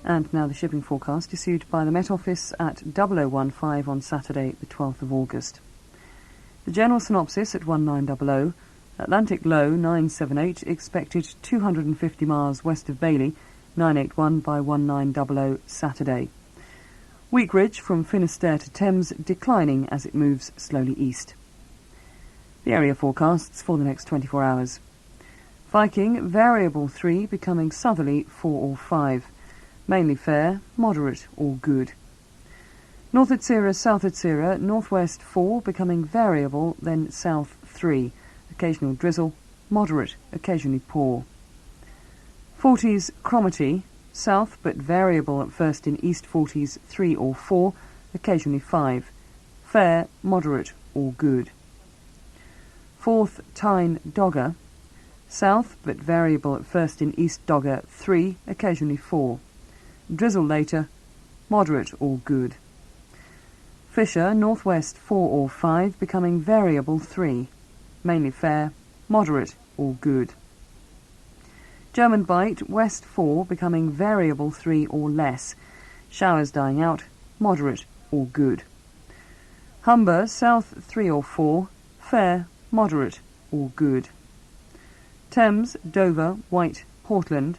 And now the shipping forecast issued by the Met Office at 0015 on Saturday the 12th of August. The general synopsis at 1900, Atlantic low 978 expected 250 miles west of Bailey, 981 by 1900 Saturday. Weak ridge from Finisterre to Thames declining as it moves slowly east. The area forecasts for the next 24 hours. Viking variable 3 becoming southerly 4 or 5. Mainly fair, moderate or good. North Atsira, South Atsira, northwest 4 becoming variable, then south 3. Occasional drizzle, moderate, occasionally poor. 40s Cromarty, south but variable at first in east 40s 3 or 4, occasionally 5. Fair, moderate or good. 4th Tyne Dogger, south but variable at first in east Dogger 3, occasionally 4. Drizzle later, moderate or good. Fisher, northwest 4 or 5, becoming variable 3. Mainly fair, moderate or good. German Bight, west 4, becoming variable 3 or less. Showers dying out, moderate or good. Humber, south 3 or 4, fair, moderate or good. Thames, Dover, White, Portland,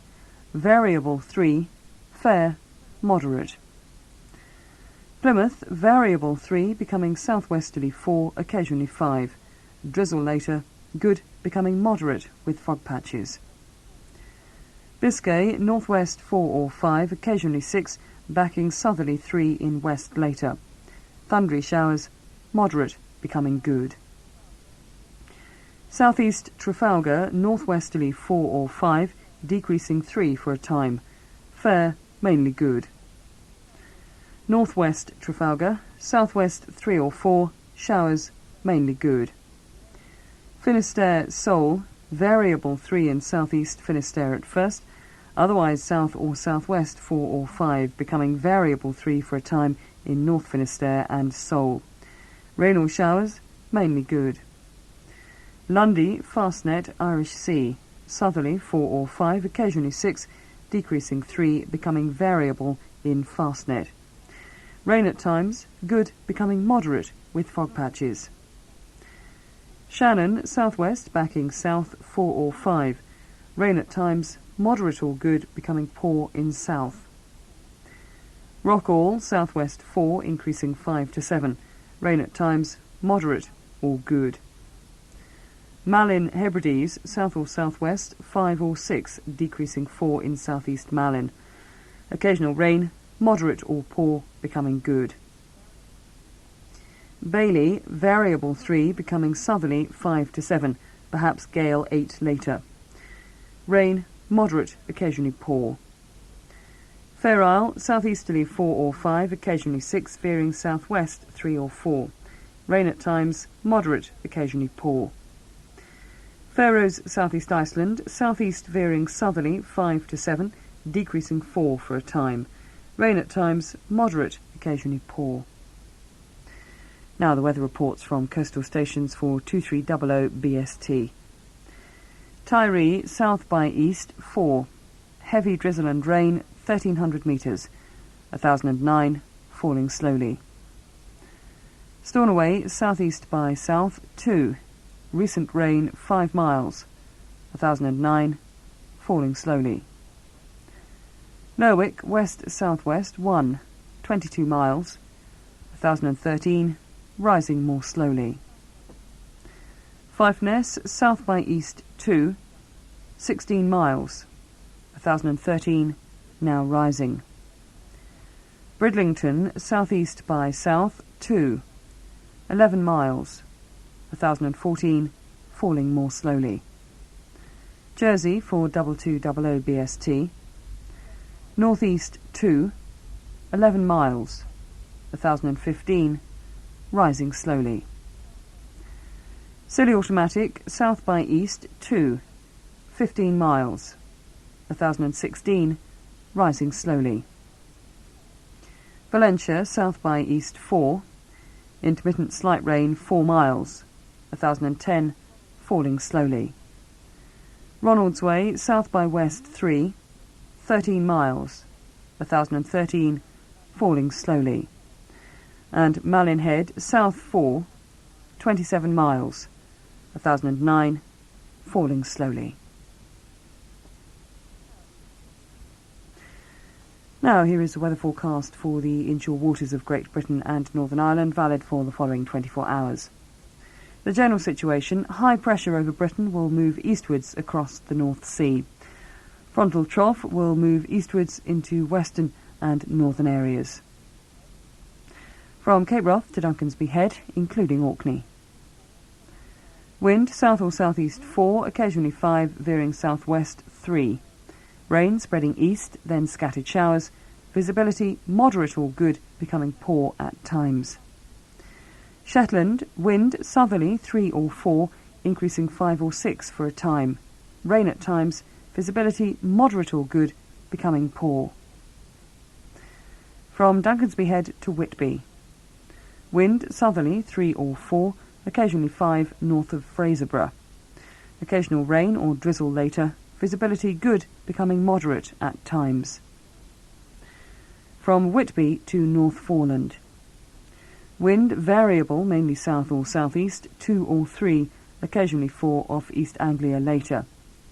variable 3, fair, moderate. Plymouth, variable 3, becoming southwesterly 4, occasionally 5. Drizzle later, good, becoming moderate with fog patches. Biscay, northwest 4 or 5, occasionally 6, backing southerly 3 in west later. Thundery showers, moderate, becoming good. Southeast Trafalgar, northwesterly 4 or 5, decreasing 3 for a time. Fair, mainly good. Northwest Trafalgar, southwest 3 or 4, showers, mainly good. Finisterre Seoul, variable 3 in southeast Finisterre at first, otherwise south or southwest 4 or 5, becoming variable 3 for a time in North Finisterre and Seoul. Rain or showers, mainly good. Lundy, Fastnet, Irish Sea, southerly 4 or 5, occasionally 6, decreasing 3, becoming variable in Fastnet. Rain at times, good, becoming moderate with fog patches. Shannon, southwest, backing south 4 or 5. Rain at times, moderate or good, becoming poor in south. Rockall, southwest 4, increasing 5 to 7. Rain at times, moderate or good. Malin Hebrides, south or southwest, 5 or 6, decreasing 4 in southeast Malin. Occasional rain, moderate or poor, becoming good. Bailey, variable 3, becoming southerly 5 to 7, perhaps gale 8 later. Rain, moderate, occasionally poor. Fair Isle, southeasterly 4 or 5, occasionally 6, veering southwest 3 or 4. Rain at times, moderate, occasionally poor. Faroes, southeast Iceland, southeast veering southerly 5 to 7, decreasing 4 for a time. Rain at times, moderate, occasionally poor. Now the weather reports from coastal stations for 2300 BST. Tiree, south by east 4, heavy drizzle and rain 1300 metres, 1009, falling slowly. Stornoway, southeast by south 2, recent rain 5 miles, 1009, falling slowly. Lerwick, west-southwest 1, 22 miles, 1013, rising more slowly. Fyfeness, south by east 2, 16 miles, 1013, now rising. Bridlington, southeast by south 2, 11 miles, 1014, falling more slowly. Jersey for 2200 BST. Northeast 2, 11 miles, 1015, rising slowly. Scilly Automatic, south by east 2, 15 miles, 1016, rising slowly. Valentia, south by east 4, intermittent slight rain 4 miles, 1010, falling slowly. Ronaldsway, south by west 3, 13 miles, 1013, falling slowly. And Malin Head, south 4, 27 miles, 1009, falling slowly. Now here is the weather forecast for the inshore waters of Great Britain and Northern Ireland, valid for the following 24 hours. The general situation: high pressure over Britain will move eastwards across the North Sea. Frontal trough will move eastwards into western and northern areas. From Cape Wrath to Duncansby Head, including Orkney. Wind south or southeast 4, occasionally 5, veering southwest 3. Rain spreading east, then scattered showers. Visibility moderate or good, becoming poor at times. Shetland, wind southerly 3 or 4, increasing 5 or 6 for a time. Rain at times, visibility moderate or good, becoming poor. From Duncansby Head to Whitby. Wind southerly 3 or 4, occasionally 5 north of Fraserburgh. Occasional rain or drizzle later. Visibility good, becoming moderate at times. From Whitby to North Foreland. Wind variable, mainly south or southeast, 2 or 3, occasionally 4 off East Anglia later.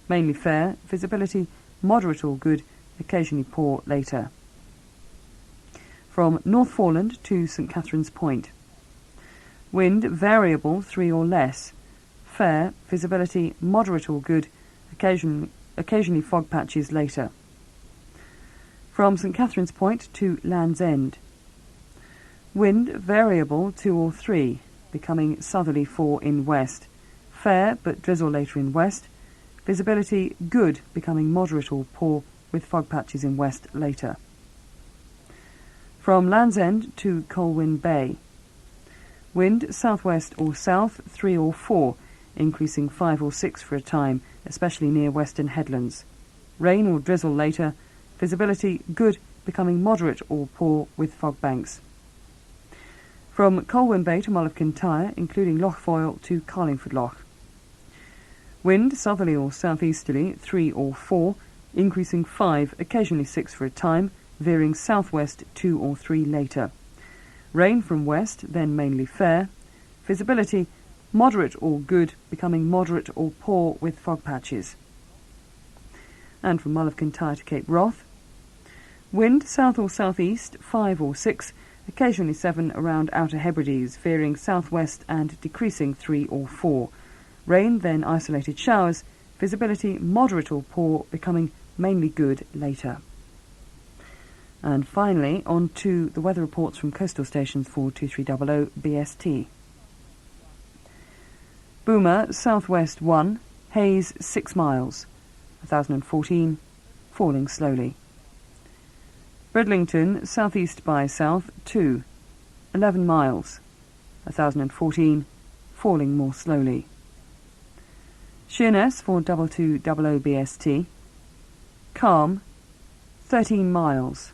Mainly fair, visibility moderate or good, occasionally poor later. From North Foreland to St Catherine's Point. Wind variable, 3 or less. Fair, visibility moderate or good, occasionally fog patches later. From St Catherine's Point to Land's End. Wind variable 2 or 3, becoming southerly 4 in west. Fair but drizzle later in west. Visibility good, becoming moderate or poor, with fog patches in west later. From Land's End to Colwyn Bay. Wind southwest or south 3 or 4, increasing 5 or 6 for a time, especially near western headlands. Rain or drizzle later. Visibility good, becoming moderate or poor, with fog banks. From Colwyn Bay to Mull of Kintyre, including Lochfoyle to Carlingford Loch. Wind southerly or southeasterly 3 or 4, increasing 5, occasionally 6 for a time, veering southwest 2 or 3 later. Rain from west, then mainly fair. Visibility moderate or good, becoming moderate or poor, with fog patches. And from Mull of Kintyre to Cape Wrath. Wind south or southeast 5 or 6, occasionally 7 around Outer Hebrides, veering southwest and decreasing 3 or 4. Rain, then isolated showers. Visibility moderate or poor, becoming mainly good later. And finally, on to the weather reports from coastal stations for 2300 BST. Boomer, southwest 1, haze 6 miles, 1014, falling slowly. Bridlington, southeast by south 2, 11 miles, 1014, falling more slowly. Sheerness for 2200 BST, calm, 13 miles.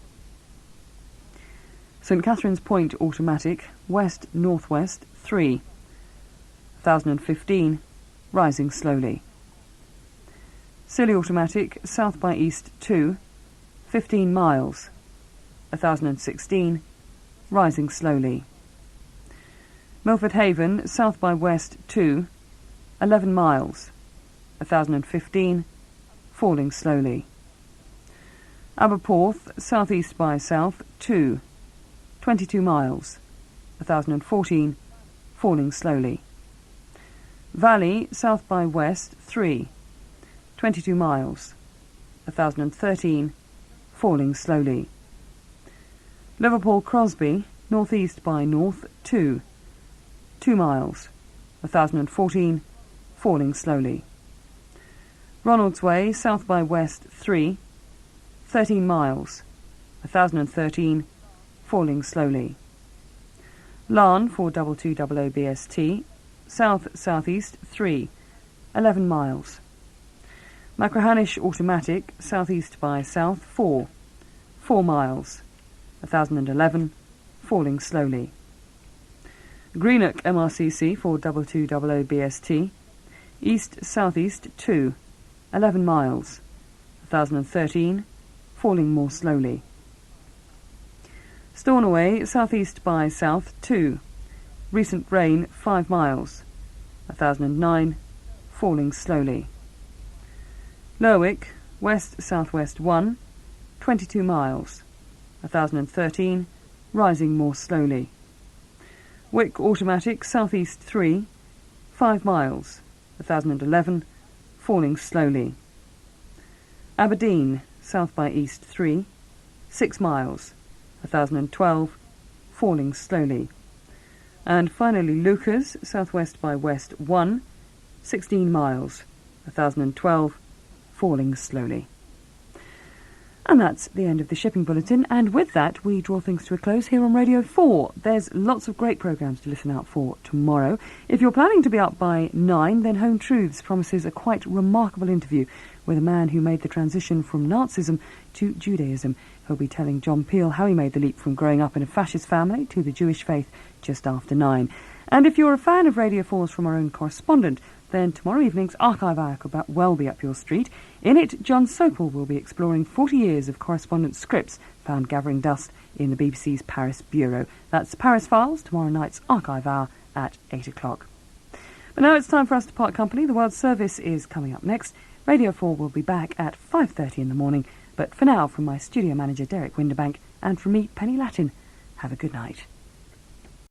St Catherine's Point automatic, west-northwest 3, 1015, rising slowly. Scilly automatic, south by east 2, 15 miles, 1016, rising slowly. Milford Haven, south by west 2, 11 miles, 1015, falling slowly. Aberporth, southeast by south 2, 22 miles, 1014, falling slowly. Valley, south by west 3, 22 miles, 1013, falling slowly. Liverpool Crosby, northeast by north 2, 2 miles, 1014, falling slowly. Ronalds Way, south by west 3, 13 miles, 1013, falling slowly. Larne for 2200 BST, south-southeast 3, 11 miles. Machrihanish automatic, southeast by south 4, 4 miles, 1011, falling slowly. Greenock MRCC for 2200 BST, east-southeast 2, 11 miles, 1013, falling more slowly. Stornoway, southeast by south 2. Recent rain 5 miles. 1009, falling slowly. Lerwick, west-southwest 1, 22 miles. 1013, rising more slowly. Wick automatic, southeast 3, 5 miles. 1011, falling slowly. Aberdeen, south by east 3, 6 miles. 1012, falling slowly. And finally Lucas, southwest by west 1, 16 miles. 1012, falling slowly. And that's the end of the shipping bulletin, and with that we draw things to a close here on Radio 4. There's lots of great programmes to listen out for tomorrow. If you're planning to be up by 9, then Home Truths promises a quite remarkable interview with a man who made the transition from Nazism to Judaism. He'll be telling John Peel how he made the leap from growing up in a fascist family to the Jewish faith just after 9. And if you're a fan of Radio 4's From Our Own Correspondent, then tomorrow evening's Archive Hour could well be up your street. In it, John Sopel will be exploring 40 years of correspondence scripts found gathering dust in the BBC's Paris Bureau. That's Paris Files, tomorrow night's Archive Hour at 8 o'clock. But now it's time for us to part company. The World Service is coming up next. Radio 4 will be back at 5:30 in the morning. But for now, from my studio manager Derek Winderbank and from me, Pennie Latin, have a good night.